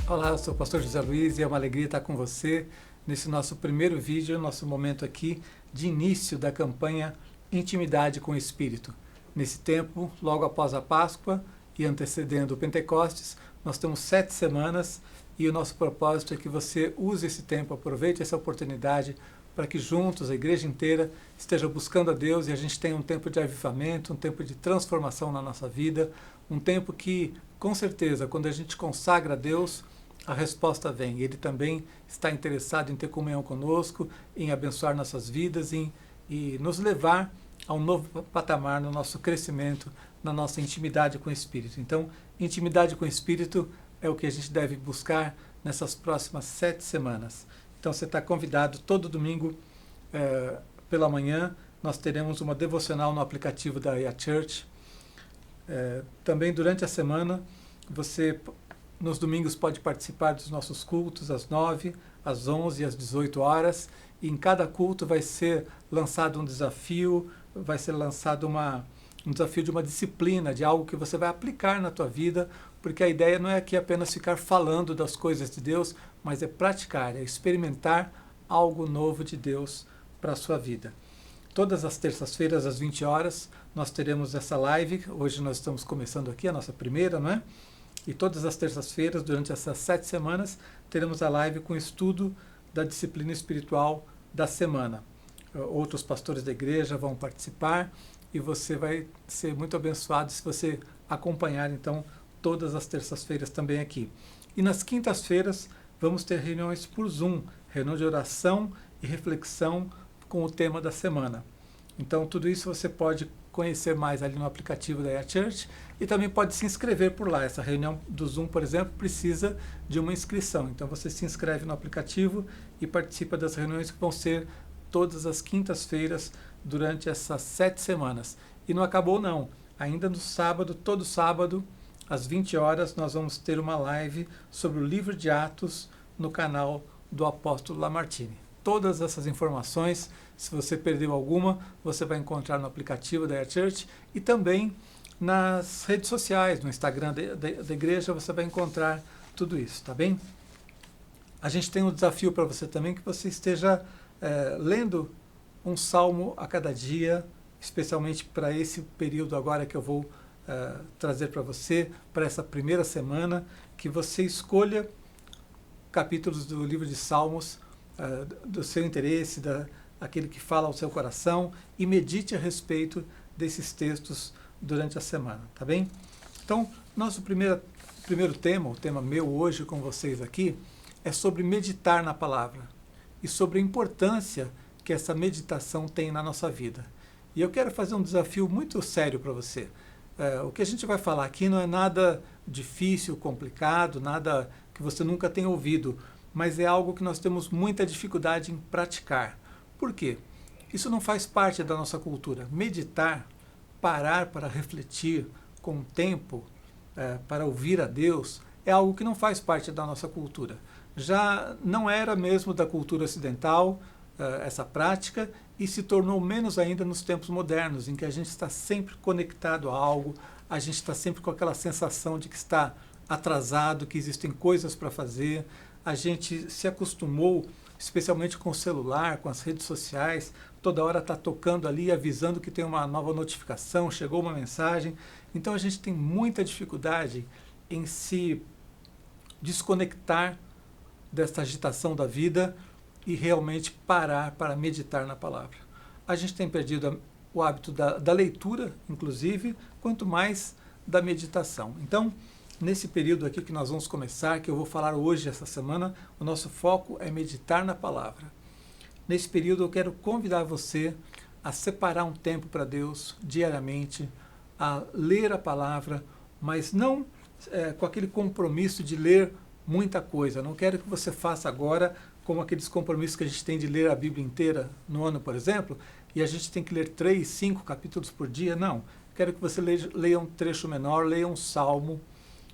Olá, eu sou o pastor José Luiz e é uma alegria estar com você nesse nosso primeiro vídeo, nosso momento aqui de início da campanha Intimidade com o Espírito. Nesse tempo, logo após a Páscoa e antecedendo o Pentecostes, nós temos 7 semanas e o nosso propósito é que você use esse tempo, aproveite essa oportunidade para que juntos, a igreja inteira, esteja buscando a Deus e a gente tenha um tempo de avivamento, um tempo de transformação na nossa vida, um tempo que, com certeza, quando a gente consagra a Deus, a resposta vem. Ele também está interessado em ter comunhão conosco, em abençoar nossas vidas e nos levar a um novo patamar no nosso crescimento, na nossa intimidade com o Espírito. Então, intimidade com o Espírito é o que a gente deve buscar nessas próximas 7 semanas. Então, você está convidado todo domingo pela manhã. Nós teremos uma devocional no aplicativo da IA Church. Também durante a semana, você nos domingos pode participar dos nossos cultos às 9, às 11 e às 18 horas. E em cada culto vai ser lançado um desafio, vai ser lançado um desafio de uma disciplina, de algo que você vai aplicar na tua vida, porque a ideia não é aqui apenas ficar falando das coisas de Deus, mas é praticar, é experimentar algo novo de Deus para a sua vida. Todas as terças-feiras, às 20 horas, nós teremos essa live. Hoje nós estamos começando aqui a nossa primeira, não é? E todas as terças-feiras, durante essas 7 semanas, teremos a live com o estudo da disciplina espiritual da semana. Outros pastores da igreja vão participar e você vai ser muito abençoado se você acompanhar, então, todas as terças-feiras também aqui. E nas quintas-feiras, vamos ter reuniões por Zoom, reunião de oração e reflexão com o tema da semana. Então, tudo isso você pode conhecer mais ali no aplicativo da IA Church e também pode se inscrever por lá. Essa reunião do Zoom, por exemplo, precisa de uma inscrição. Então, você se inscreve no aplicativo e participa das reuniões que vão ser todas as quintas-feiras durante essas 7 semanas. E não acabou não. Ainda no sábado, todo sábado, às 20 horas, nós vamos ter uma live sobre o livro de Atos no canal do apóstolo Lamartine. Todas essas informações, se você perdeu alguma, você vai encontrar no aplicativo da IA Church e também nas redes sociais, no Instagram da igreja, você vai encontrar tudo isso, tá bem? A gente tem um desafio para você também, que você esteja lendo um salmo a cada dia, especialmente para esse período agora que eu vou trazer para você, para essa primeira semana, que você escolha capítulos do livro de Salmos, do seu interesse, aquele que fala ao seu coração, e medite a respeito desses textos durante a semana, tá bem? Então, nosso primeiro tema, o tema meu hoje com vocês aqui, é sobre meditar na palavra e sobre a importância que essa meditação tem na nossa vida. E eu quero fazer um desafio muito sério para você. O que a gente vai falar aqui não é nada difícil, complicado, nada que você nunca tenha ouvido, mas é algo que nós temos muita dificuldade em praticar. Por quê? Isso não faz parte da nossa cultura. Meditar, parar para refletir com o tempo, para ouvir a Deus, é algo que não faz parte da nossa cultura. Já não era mesmo da cultura ocidental essa prática, e se tornou menos ainda nos tempos modernos, em que a gente está sempre conectado a algo, a gente está sempre com aquela sensação de que está atrasado, que existem coisas para fazer. A gente se acostumou, especialmente com o celular, com as redes sociais, toda hora está tocando ali, avisando que tem uma nova notificação, chegou uma mensagem. Então a gente tem muita dificuldade em se desconectar dessa agitação da vida e realmente parar para meditar na palavra. A gente tem perdido o hábito da leitura, inclusive, quanto mais da meditação. Então, nesse período aqui que nós vamos começar, que eu vou falar hoje, essa semana, o nosso foco é meditar na palavra. Nesse período eu quero convidar você a separar um tempo para Deus diariamente, a ler a palavra, mas não com aquele compromisso de ler muita coisa. Não quero que você faça agora como aqueles compromissos que a gente tem de ler a Bíblia inteira no ano, por exemplo, e a gente tem que ler 3, 5 capítulos por dia. Não. Quero que você leia um trecho menor, leia um salmo,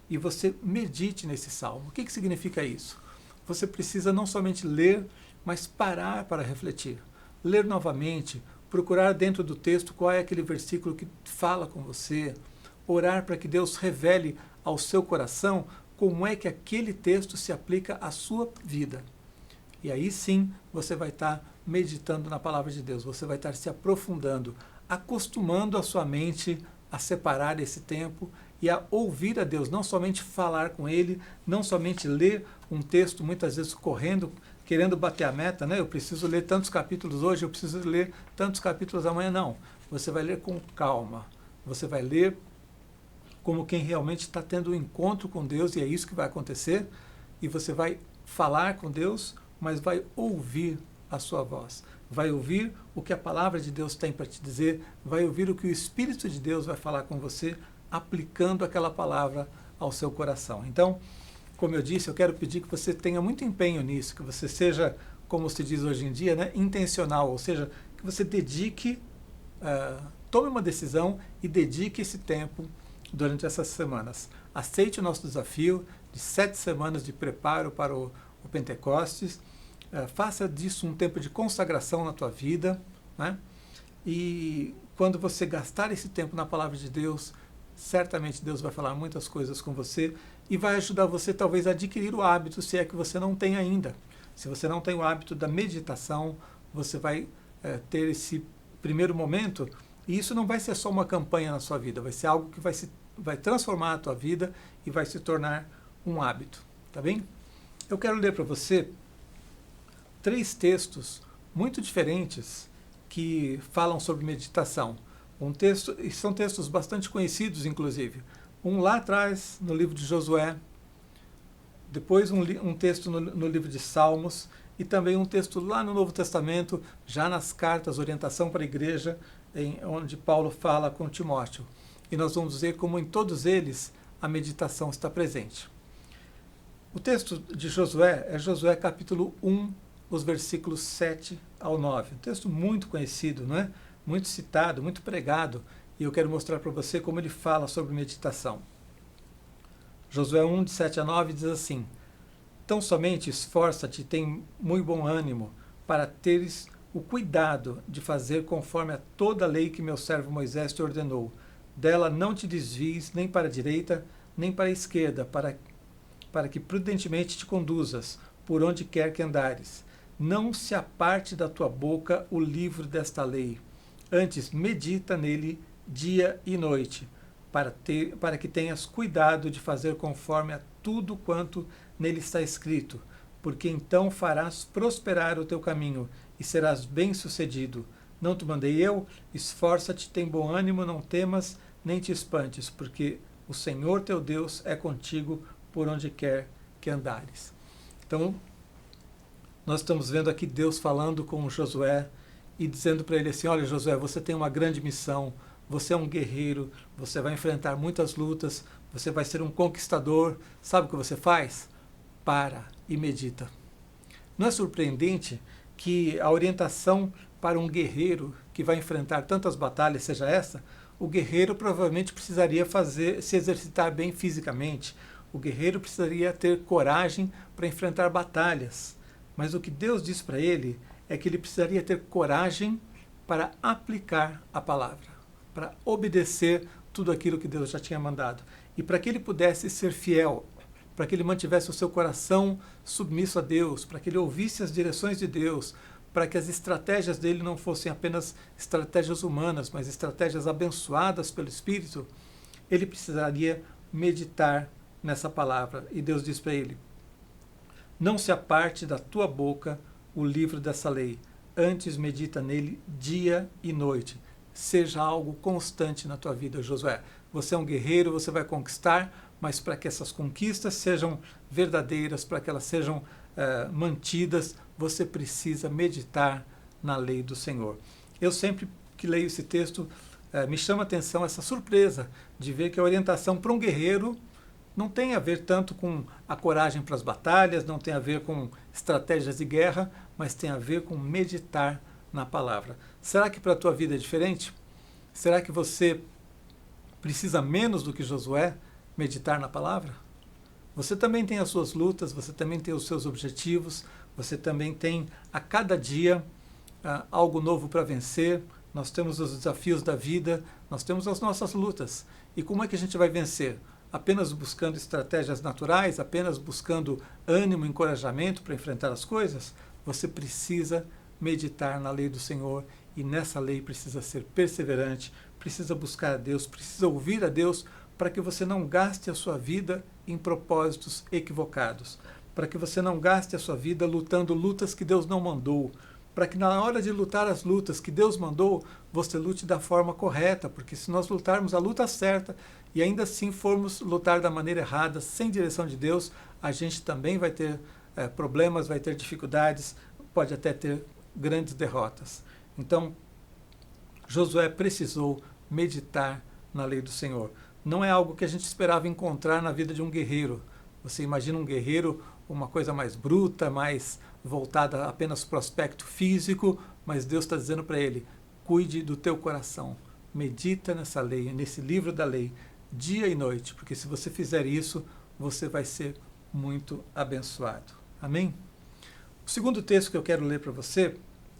e você medite nesse salmo. O que significa isso? Você precisa não somente ler, mas parar para refletir. Ler novamente, procurar dentro do texto qual é aquele versículo que fala com você, orar para que Deus revele ao seu coração como é que aquele texto se aplica à sua vida. E aí sim você vai estar meditando na palavra de Deus, você vai estar se aprofundando, acostumando a sua mente a separar esse tempo e a ouvir a Deus, não somente falar com Ele, não somente ler um texto, muitas vezes correndo, querendo bater a meta, né? Eu preciso ler tantos capítulos hoje, eu preciso ler tantos capítulos amanhã. Não, você vai ler com calma, você vai ler como quem realmente está tendo um encontro com Deus, e é isso que vai acontecer, e você vai falar com Deus, mas vai ouvir a sua voz, vai ouvir o que a palavra de Deus tem para te dizer, vai ouvir o que o Espírito de Deus vai falar com você, aplicando aquela palavra ao seu coração. Então, como eu disse, eu quero pedir que você tenha muito empenho nisso, que você seja, como se diz hoje em dia, né, intencional, ou seja, que você dedique, tome uma decisão e dedique esse tempo durante essas semanas. Aceite o nosso desafio de 7 semanas de preparo para o Pentecostes. Faça disso um tempo de consagração na tua vida, né? E quando você gastar esse tempo na palavra de Deus, certamente Deus vai falar muitas coisas com você e vai ajudar você talvez a adquirir o hábito, se é que você não tem ainda. Se você não tem o hábito da meditação, você vai ter esse primeiro momento, e isso não vai ser só uma campanha na sua vida, vai ser algo que vai transformar a tua vida e vai se tornar um hábito, tá bem? Eu quero ler para você 3 textos muito diferentes que falam sobre meditação. E são textos bastante conhecidos, inclusive. Um lá atrás, no livro de Josué, depois um texto no livro de Salmos, e também um texto lá no Novo Testamento, já nas cartas, orientação para a igreja, onde Paulo fala com Timóteo. E nós vamos ver como em todos eles a meditação está presente. O texto de Josué é Josué capítulo 1, os versículos 7 ao 9. Um texto muito conhecido, não é? Muito citado, muito pregado, e eu quero mostrar para você como ele fala sobre meditação. Josué 1, de 7 a 9, diz assim: Tão somente esforça-te e tem muito bom ânimo, para teres o cuidado de fazer conforme a toda a lei que meu servo Moisés te ordenou. Dela não te desvies nem para a direita, nem para a esquerda, para que prudentemente te conduzas, por onde quer que andares. Não se aparte da tua boca o livro desta lei. Antes, medita nele dia e noite, para que tenhas cuidado de fazer conforme a tudo quanto nele está escrito, porque então farás prosperar o teu caminho e serás bem-sucedido. Não te mandei eu? Esforça-te, tem bom ânimo, não temas, nem te espantes, porque o Senhor teu Deus é contigo por onde quer que andares. Então, nós estamos vendo aqui Deus falando com Josué e dizendo para ele assim: olha, Josué, você tem uma grande missão, você é um guerreiro, você vai enfrentar muitas lutas, você vai ser um conquistador. Sabe o que você faz? Para e medita. Não é surpreendente que a orientação para um guerreiro que vai enfrentar tantas batalhas seja essa? O guerreiro provavelmente precisaria se exercitar bem fisicamente. O guerreiro precisaria ter coragem para enfrentar batalhas. Mas o que Deus diz para ele é que ele precisaria ter coragem para aplicar a palavra, para obedecer tudo aquilo que Deus já tinha mandado. E para que ele pudesse ser fiel, para que ele mantivesse o seu coração submisso a Deus, para que ele ouvisse as direções de Deus, para que as estratégias dele não fossem apenas estratégias humanas, mas estratégias abençoadas pelo Espírito, ele precisaria meditar nessa palavra. E Deus diz para ele: não se aparte da tua boca o livro dessa lei, antes medita nele dia e noite. Seja algo constante na tua vida, Josué. Você é um guerreiro, você vai conquistar, mas para que essas conquistas sejam verdadeiras, para que elas sejam mantidas, você precisa meditar na lei do Senhor. Eu sempre que leio esse texto, me chama a atenção essa surpresa de ver que a orientação para um guerreiro não tem a ver tanto com a coragem para as batalhas, não tem a ver com estratégias de guerra, mas tem a ver com meditar na palavra. Será que para a tua vida é diferente? Será que você precisa menos do que Josué meditar na palavra? Você também tem as suas lutas, você também tem os seus objetivos, você também tem a cada dia algo novo para vencer. Nós temos os desafios da vida, nós temos as nossas lutas. E como é que a gente vai vencer? apenas buscando estratégias naturais, apenas buscando ânimo, encorajamento para enfrentar as coisas. Você precisa meditar na lei do Senhor e nessa lei precisa ser perseverante, precisa buscar a Deus, precisa ouvir a Deus para que você não gaste a sua vida em propósitos equivocados, para que você não gaste a sua vida lutando lutas que Deus não mandou, para que na hora de lutar as lutas que Deus mandou, você lute da forma correta, porque se nós lutarmos a luta certa e ainda assim formos lutar da maneira errada, sem direção de Deus, a gente também vai ter problemas, vai ter dificuldades, pode até ter grandes derrotas. Então, Josué precisou meditar na lei do Senhor. Não é algo que a gente esperava encontrar na vida de um guerreiro. Você imagina um guerreiro, uma coisa mais bruta, mais voltada apenas para o aspecto físico, mas Deus está dizendo para ele, cuide do teu coração, medita nessa lei, nesse livro da lei, dia e noite, porque se você fizer isso, você vai ser muito abençoado. Amém? O segundo texto que eu quero ler para você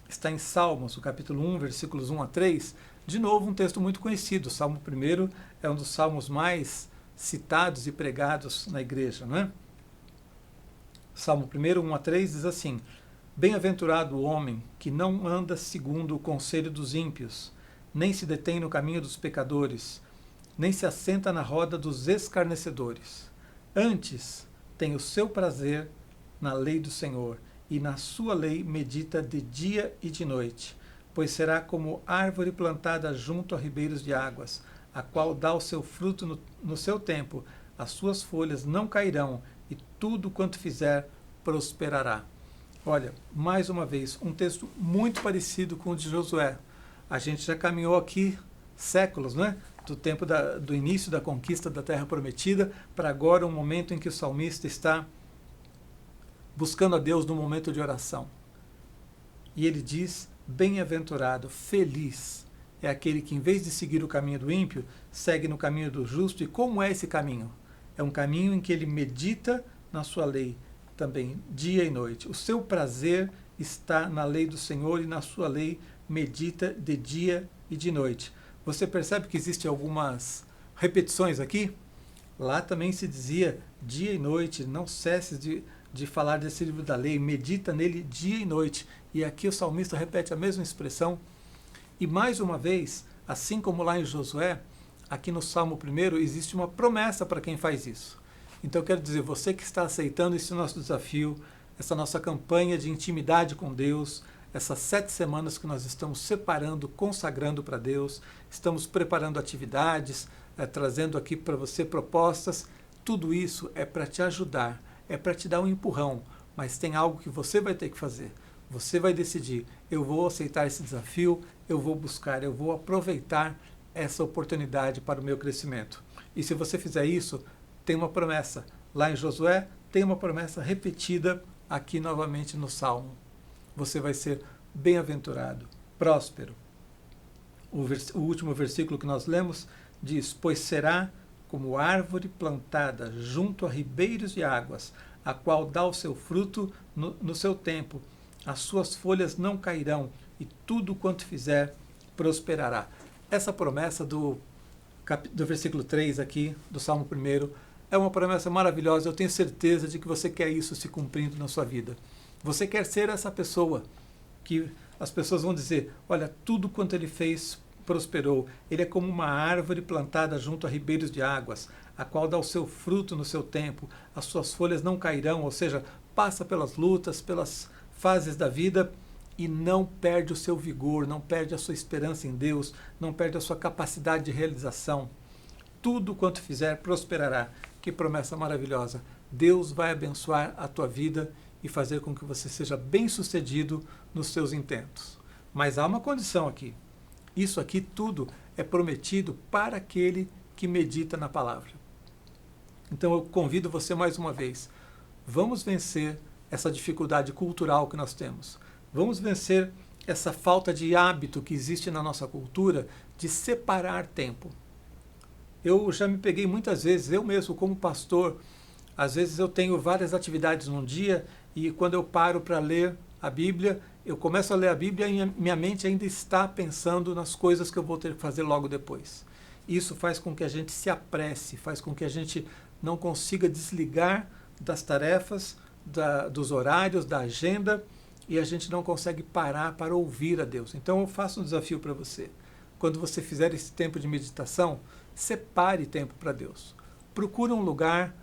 está em Salmos, o capítulo 1, versículos 1 a 3. De novo, um texto muito conhecido. O Salmo 1 é um dos salmos mais citados e pregados na igreja, não é? Salmo 1, 1 a 3 diz assim: Bem-aventurado o homem que não anda segundo o conselho dos ímpios, nem se detém no caminho dos pecadores, nem se assenta na roda dos escarnecedores. Antes tem o seu prazer na lei do Senhor, e na sua lei medita de dia e de noite, pois será como árvore plantada junto a ribeiros de águas, a qual dá o seu fruto no seu tempo, as suas folhas não cairão, e tudo quanto fizer prosperará. Olha, mais uma vez, um texto muito parecido com o de Josué. A gente já caminhou aqui séculos, né? Do tempo do início da conquista da Terra Prometida, para agora um momento em que o salmista está buscando a Deus no momento de oração. E ele diz, bem-aventurado, feliz é aquele que, em vez de seguir o caminho do ímpio, segue no caminho do justo. E como é esse caminho? É um caminho em que ele medita na sua lei, também dia e noite. O seu prazer está na lei do Senhor e na sua lei medita de dia e de noite. Você percebe que existem algumas repetições aqui? Lá também se dizia dia e noite, não cesses de falar desse livro da lei, medita nele dia e noite. E aqui o salmista repete a mesma expressão. E mais uma vez, assim como lá em Josué, aqui no Salmo 1 existe uma promessa para quem faz isso. Então eu quero dizer, você que está aceitando esse nosso desafio, essa nossa campanha de intimidade com Deus, essas 7 semanas que nós estamos separando, consagrando para Deus, estamos preparando atividades, trazendo aqui para você propostas, tudo isso é para te ajudar, é para te dar um empurrão, mas tem algo que você vai ter que fazer. Você vai decidir, eu vou aceitar esse desafio, eu vou buscar, eu vou aproveitar essa oportunidade para o meu crescimento. E se você fizer isso, tem uma promessa. Lá em Josué, tem uma promessa repetida aqui novamente no Salmo. Você vai ser bem-aventurado, próspero. O último versículo que nós lemos diz, pois será como árvore plantada junto a ribeiros de águas, a qual dá o seu fruto no seu tempo. As suas folhas não cairão, e tudo quanto fizer prosperará. Essa promessa do versículo 3 aqui, do Salmo 1, é uma promessa maravilhosa. Eu tenho certeza de que você quer isso se cumprindo na sua vida. Você quer ser essa pessoa que as pessoas vão dizer, olha, tudo quanto ele fez prosperou. Ele é como uma árvore plantada junto a ribeiros de águas, a qual dá o seu fruto no seu tempo, as suas folhas não cairão, ou seja, passa pelas lutas, pelas fases da vida e não perde o seu vigor, não perde a sua esperança em Deus, não perde a sua capacidade de realização. Tudo quanto fizer prosperará. Que promessa maravilhosa. Deus vai abençoar a tua vida e fazer com que você seja bem-sucedido nos seus intentos. Mas há uma condição aqui. Isso aqui tudo é prometido para aquele que medita na palavra. Então eu convido você mais uma vez. Vamos vencer essa dificuldade cultural que nós temos. Vamos vencer essa falta de hábito que existe na nossa cultura de separar tempo. Eu já me peguei muitas vezes, eu mesmo como pastor, às vezes eu tenho várias atividades num dia e quando eu paro para ler a Bíblia, eu começo a ler a Bíblia e minha mente ainda está pensando nas coisas que eu vou ter que fazer logo depois. Isso faz com que a gente se apresse, faz com que a gente não consiga desligar das tarefas, dos horários, da agenda, e a gente não consegue parar para ouvir a Deus. Então eu faço um desafio para você. Quando você fizer esse tempo de meditação, separe tempo para Deus. Procure um lugar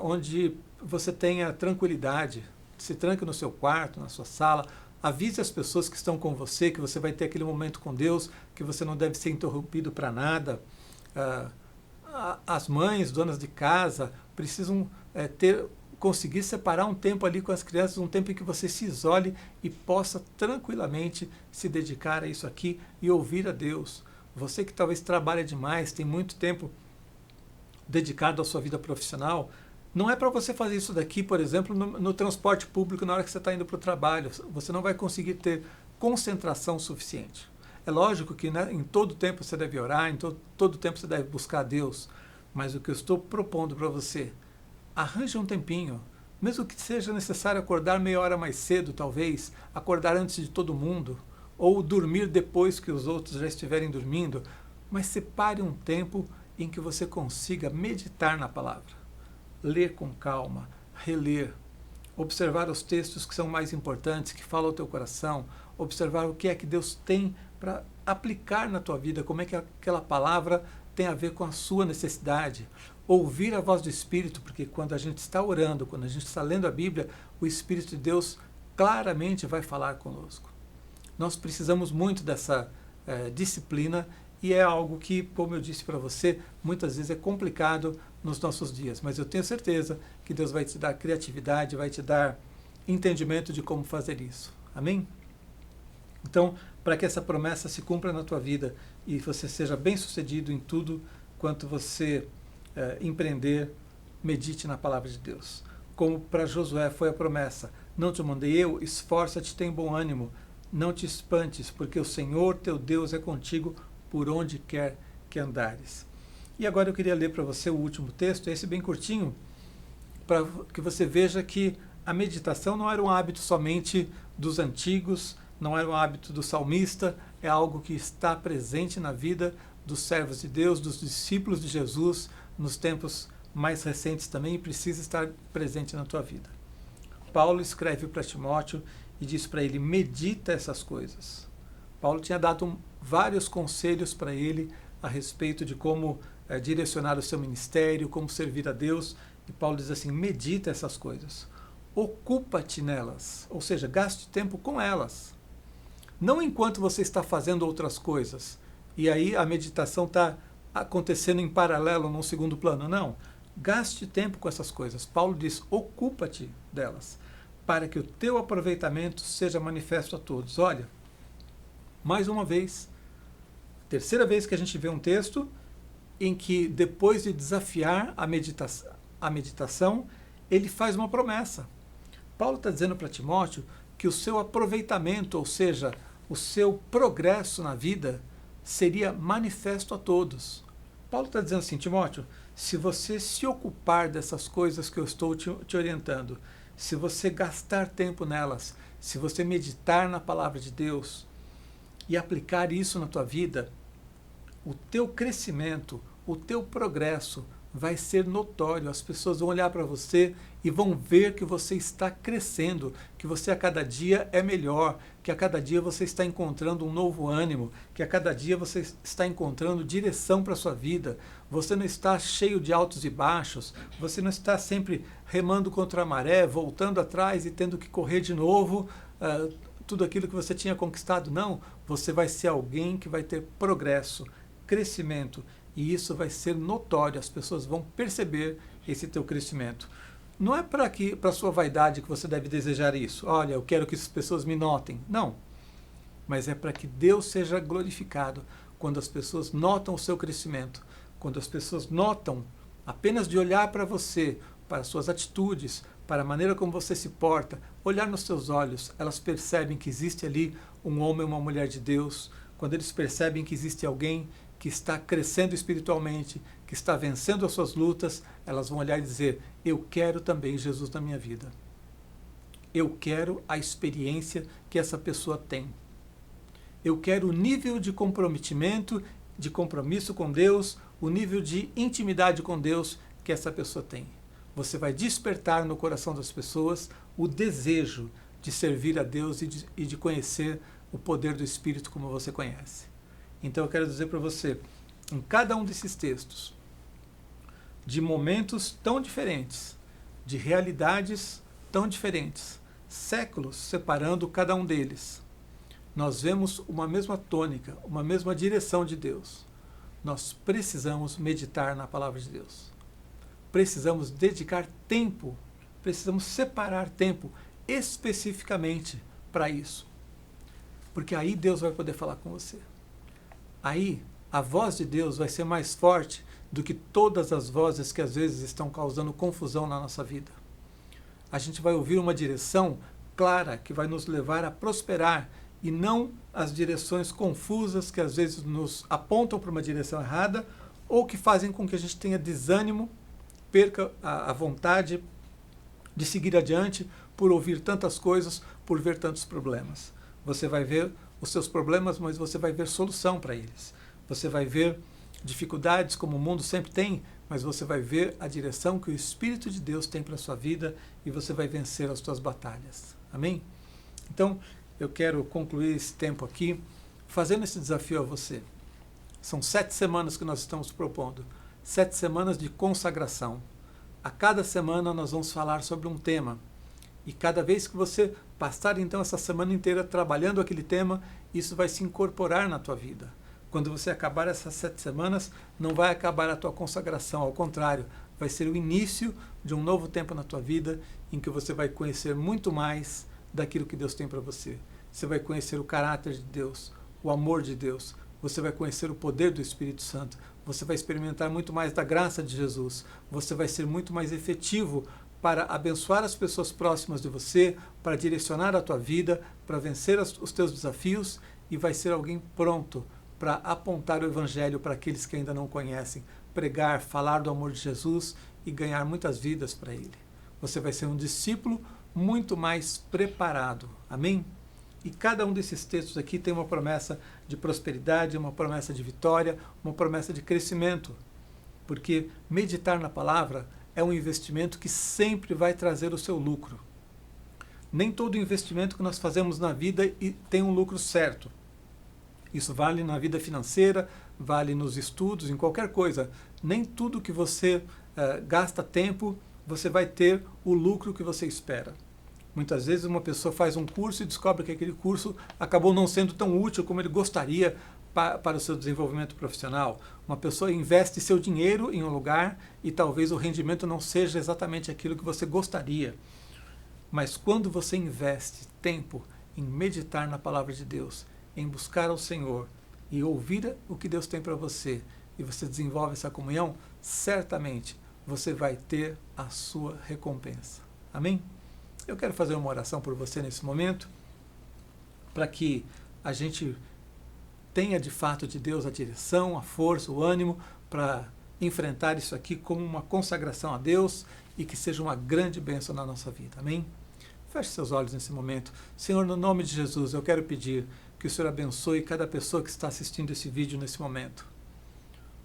onde você tenha tranquilidade. Se tranque no seu quarto, na sua sala. Avise as pessoas que estão com você que você vai ter aquele momento com Deus, que você não deve ser interrompido para nada. As mães, donas de casa, precisam conseguir separar um tempo ali com as crianças, um tempo em que você se isole e possa tranquilamente se dedicar a isso aqui e ouvir a Deus. Você que talvez trabalha demais, tem muito tempo dedicado à sua vida profissional, não é para você fazer isso daqui, por exemplo, no transporte público na hora que você está indo para o trabalho. Você não vai conseguir ter concentração suficiente. É lógico que, né, em todo tempo você deve orar, em todo tempo você deve buscar a Deus, mas o que eu estou propondo para você, arranje um tempinho, mesmo que seja necessário acordar meia hora mais cedo, talvez, acordar antes de todo mundo, ou dormir depois que os outros já estiverem dormindo, mas separe um tempo em que você consiga meditar na palavra. Ler com calma, reler, observar os textos que são mais importantes, que falam ao teu coração, observar o que é que Deus tem para aplicar na tua vida, como é que aquela palavra tem a ver com a sua necessidade. Ouvir a voz do Espírito, porque quando a gente está orando, quando a gente está lendo a Bíblia, o Espírito de Deus claramente vai falar conosco. Nós precisamos muito dessa disciplina e é algo que, como eu disse para você, muitas vezes é complicado nos nossos dias, mas eu tenho certeza que Deus vai te dar criatividade, vai te dar entendimento de como fazer isso. Amém? Então, para que essa promessa se cumpra na tua vida e você seja bem-sucedido em tudo quanto você empreender, medite na palavra de Deus. Como para Josué foi a promessa: não te mandei eu, esforça-te, tem bom ânimo, não te espantes, porque o Senhor teu Deus é contigo por onde quer que andares. E agora eu queria ler para você o último texto, esse bem curtinho, para que você veja que a meditação não era um hábito somente dos antigos, não era um hábito do salmista, é algo que está presente na vida dos servos de Deus, dos discípulos de Jesus, nos tempos mais recentes também, e precisa estar presente na tua vida. Paulo escreve para Timóteo e diz para ele: medita essas coisas. Paulo tinha dado vários conselhos para ele a respeito de como direcionar o seu ministério, como servir a Deus, e Paulo diz assim: medita essas coisas, ocupa-te nelas, ou seja, gaste tempo com elas. Não enquanto você está fazendo outras coisas, e aí a meditação está acontecendo em paralelo, num segundo plano. Não, gaste tempo com essas coisas. Paulo diz: ocupa-te delas, para que o teu aproveitamento seja manifesto a todos. Olha, mais uma vez, terceira vez que a gente vê um texto em que, depois de desafiar a meditação, ele faz uma promessa. Paulo está dizendo para Timóteo que o seu aproveitamento, ou seja, o seu progresso na vida, seria manifesto a todos. Paulo está dizendo assim: Timóteo, se você se ocupar dessas coisas que eu estou te orientando, se você gastar tempo nelas, se você meditar na palavra de Deus e aplicar isso na tua vida, o teu crescimento, o teu progresso vai ser notório. As pessoas vão olhar para você e vão ver que você está crescendo, que você a cada dia é melhor, que a cada dia você está encontrando um novo ânimo, que a cada dia você está encontrando direção para a sua vida. Você não está cheio de altos e baixos, você não está sempre remando contra a maré, voltando atrás e tendo que correr de novo tudo aquilo que você tinha conquistado. Não, você vai ser alguém que vai ter progresso, crescimento, e isso vai ser notório, as pessoas vão perceber esse teu crescimento. Não é para a sua vaidade que você deve desejar isso. Olha, eu quero que as pessoas me notem. Não. Mas é para que Deus seja glorificado quando as pessoas notam o seu crescimento, quando as pessoas notam, apenas de olhar para você, para as suas atitudes, para a maneira como você se porta, olhar nos seus olhos, elas percebem que existe ali um homem ou uma mulher de Deus. Quando eles percebem que existe alguém que está crescendo espiritualmente, que está vencendo as suas lutas, elas vão olhar e dizer: eu quero também Jesus na minha vida. Eu quero a experiência que essa pessoa tem. Eu quero o nível de comprometimento de compromisso com Deus, o nível de intimidade com Deus que essa pessoa tem. Você vai despertar no coração das pessoas o desejo de servir a Deus e de conhecer o poder do Espírito como você conhece. Então eu quero dizer para você, em cada um desses textos, de momentos tão diferentes, de realidades tão diferentes, séculos separando cada um deles, nós vemos uma mesma tônica, uma mesma direção de Deus. Nós precisamos meditar na palavra de Deus. Precisamos dedicar tempo, precisamos separar tempo especificamente para isso. Porque aí Deus vai poder falar com você. Aí a voz de Deus vai ser mais forte do que todas as vozes que às vezes estão causando confusão na nossa vida. A gente vai ouvir uma direção clara que vai nos levar a prosperar e não as direções confusas que às vezes nos apontam para uma direção errada ou que fazem com que a gente tenha desânimo, perca a vontade de seguir adiante por ouvir tantas coisas, por ver tantos problemas. Você vai ver os seus problemas, mas você vai ver solução para eles. Você vai ver dificuldades como o mundo sempre tem, mas você vai ver a direção que o Espírito de Deus tem para a sua vida e você vai vencer as suas batalhas. Amém? Então, eu quero concluir esse tempo aqui fazendo esse desafio a você. São 7 semanas que nós estamos propondo. 7 semanas de consagração. A cada semana nós vamos falar sobre um tema. E cada vez que você passar então essa semana inteira trabalhando aquele tema, isso vai se incorporar na tua vida. Quando você acabar essas 7 semanas, não vai acabar a tua consagração, ao contrário, vai ser o início de um novo tempo na tua vida em que você vai conhecer muito mais daquilo que Deus tem para você. Você vai conhecer o caráter de Deus, o amor de Deus, você vai conhecer o poder do Espírito Santo, você vai experimentar muito mais da graça de Jesus, você vai ser muito mais efetivo para abençoar as pessoas próximas de você, para direcionar a tua vida, para vencer os teus desafios e vai ser alguém pronto para apontar o Evangelho para aqueles que ainda não conhecem, pregar, falar do amor de Jesus e ganhar muitas vidas para Ele. Você vai ser um discípulo muito mais preparado. Amém? E cada um desses textos aqui tem uma promessa de prosperidade, uma promessa de vitória, uma promessa de crescimento. Porque meditar na palavra é um investimento que sempre vai trazer o seu lucro. Nem todo investimento que nós fazemos na vida tem um lucro certo. Isso vale na vida financeira, vale nos estudos, em qualquer coisa. Nem tudo que você gasta tempo, você vai ter o lucro que você espera. Muitas vezes uma pessoa faz um curso e descobre que aquele curso acabou não sendo tão útil como ele gostaria para o seu desenvolvimento profissional. Uma pessoa investe seu dinheiro em um lugar e talvez o rendimento não seja exatamente aquilo que você gostaria. Mas quando você investe tempo em meditar na palavra de Deus, em buscar ao Senhor e ouvir o que Deus tem para você, e você desenvolve essa comunhão, certamente você vai ter a sua recompensa. Amém? Eu quero fazer uma oração por você nesse momento, para que a gente tenha de fato de Deus a direção, a força, o ânimo para enfrentar isso aqui como uma consagração a Deus e que seja uma grande bênção na nossa vida. Amém? Feche seus olhos nesse momento. Senhor, no nome de Jesus, eu quero pedir que o Senhor abençoe cada pessoa que está assistindo esse vídeo nesse momento.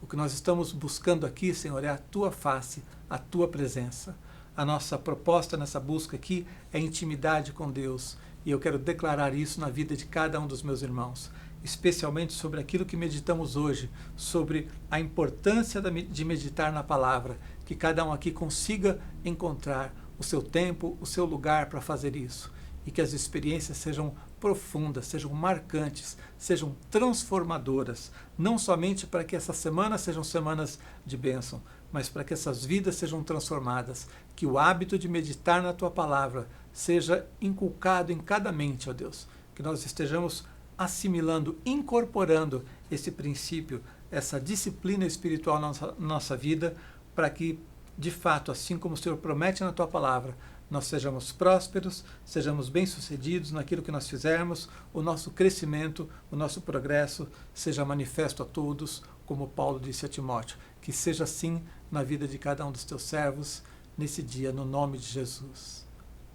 O que nós estamos buscando aqui, Senhor, é a Tua face, a Tua presença. A nossa proposta nessa busca aqui é intimidade com Deus. E eu quero declarar isso na vida de cada um dos meus irmãos, especialmente sobre aquilo que meditamos hoje, sobre a importância de meditar na palavra, que cada um aqui consiga encontrar o seu tempo, o seu lugar para fazer isso, e que as experiências sejam profundas, sejam marcantes, sejam transformadoras, não somente para que essas semanas sejam semanas de bênção, mas para que essas vidas sejam transformadas, que o hábito de meditar na Tua palavra seja inculcado em cada mente, ó Deus, que nós estejamos assimilando, incorporando esse princípio, essa disciplina espiritual na nossa vida, para que, de fato, assim como o Senhor promete na Tua palavra, nós sejamos prósperos, sejamos bem-sucedidos naquilo que nós fizermos, o nosso crescimento, o nosso progresso seja manifesto a todos, como Paulo disse a Timóteo, que seja assim na vida de cada um dos Teus servos, nesse dia, no nome de Jesus.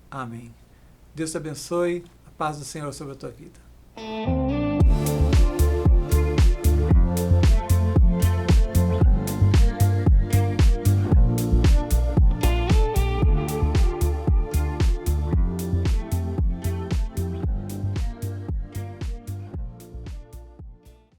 Amém. Deus te abençoe, a paz do Senhor sobre a tua vida.